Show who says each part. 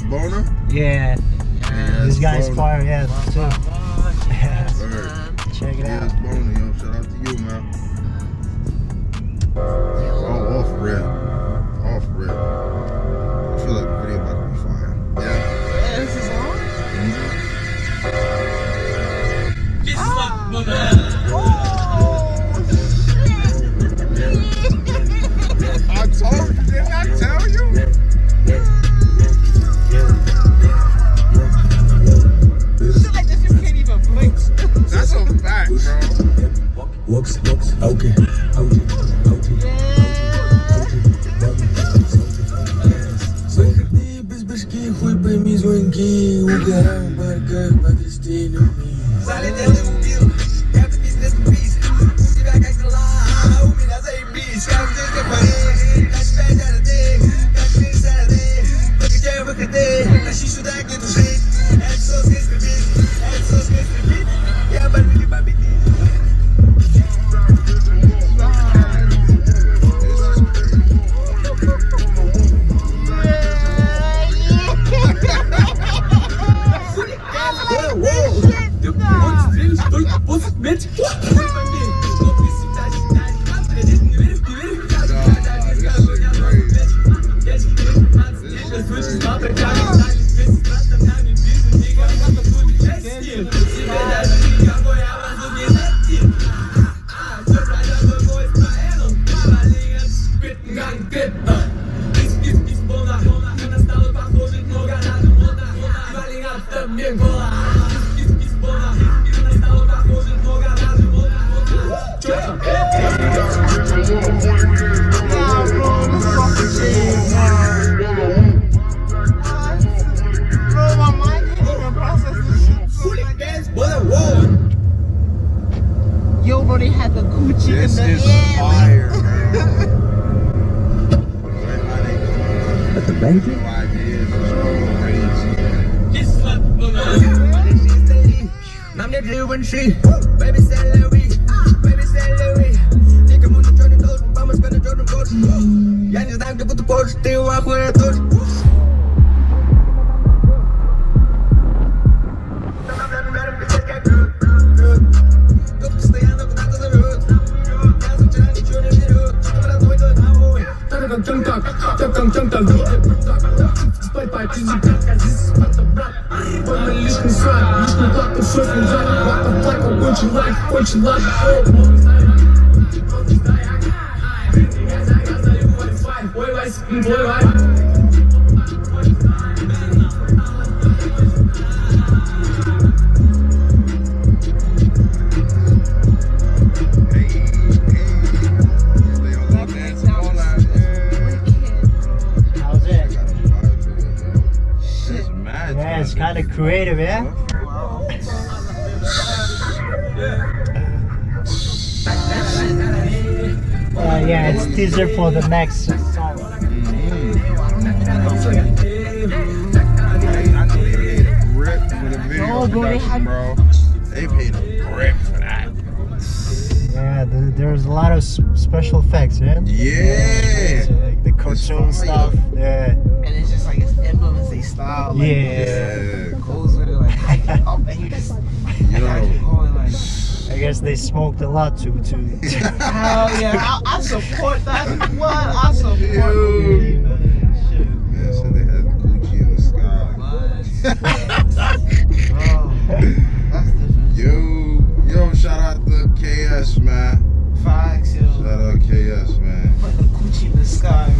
Speaker 1: Bonah?
Speaker 2: Yeah. This guy's fire, yeah, too. Check it out.
Speaker 1: Bonah, yo. Shout out to you, man. Oh, off rip. Off rip. I feel like the video about to be fire. Yeah.
Speaker 3: This is on?
Speaker 4: Kисло-Sладкий Bonah.
Speaker 1: I told you, didn't I tell you?
Speaker 3: Shit like this, you can't even blink.
Speaker 1: That's a fact, bro.
Speaker 5: Whoops, okay. Заходи без башки, хуй пойми звонки. Угораем в барках под стелями. Залетел и убил, это бизнес бис. У тебя как дела, у меня заебись. Каждый говорит, наш пять дорогих, каждый садик. Покачай выходы, тащи сюда, где тужить. Это соски скрипит, это соски скрипит. Я борьбу не победит.
Speaker 3: Yo, bro, they had the coochie
Speaker 1: This
Speaker 3: in the
Speaker 1: is
Speaker 3: air.
Speaker 1: fire, man.
Speaker 5: At the bank?
Speaker 1: 5 years is crazy.
Speaker 4: Kисло-Sладкий Bonah.
Speaker 5: Нам не древенши, baby celery, Ты кому-то что не должен, помощь на черном коше. Я не знаю, где буду позже, ты в ахуе тоже. Тут постоянно куда-то зовет. Я за вчера ничего не берет. Родной твой домой. Спать по чизи, мой лишний сват, лишний плат, все снижать. What the fuck, очень лайк. Ой, вайс, твой вайс.
Speaker 2: How's it?
Speaker 1: It's mad.
Speaker 2: Yeah, it's kind of creative, yeah? Yeah, it's teaser for the next song.
Speaker 1: I know they paid a grip for the video
Speaker 3: No, bro, they
Speaker 1: production, bro. They paid a grip for that.
Speaker 2: Yeah, there's a lot of special effects, yeah?
Speaker 1: Yeah.
Speaker 2: Like the cartoon
Speaker 1: It's fire.
Speaker 2: stuff, yeah.
Speaker 3: And it's just like, it's implements they style. Like,
Speaker 1: Yeah.
Speaker 3: goes with it, like, oh, and you just,
Speaker 1: Yo.
Speaker 3: going like,
Speaker 2: I guess they smoked a lot to
Speaker 3: hell yeah, I support that. What? I support
Speaker 1: Yo.
Speaker 3: that.
Speaker 1: Yeah, so they had Gucci in the sky.
Speaker 3: Bro, that's different.
Speaker 1: Yo, shout out to KS, man.
Speaker 3: Facts, yo.
Speaker 1: Shout out KS, man.
Speaker 3: Put the coochie in the sky.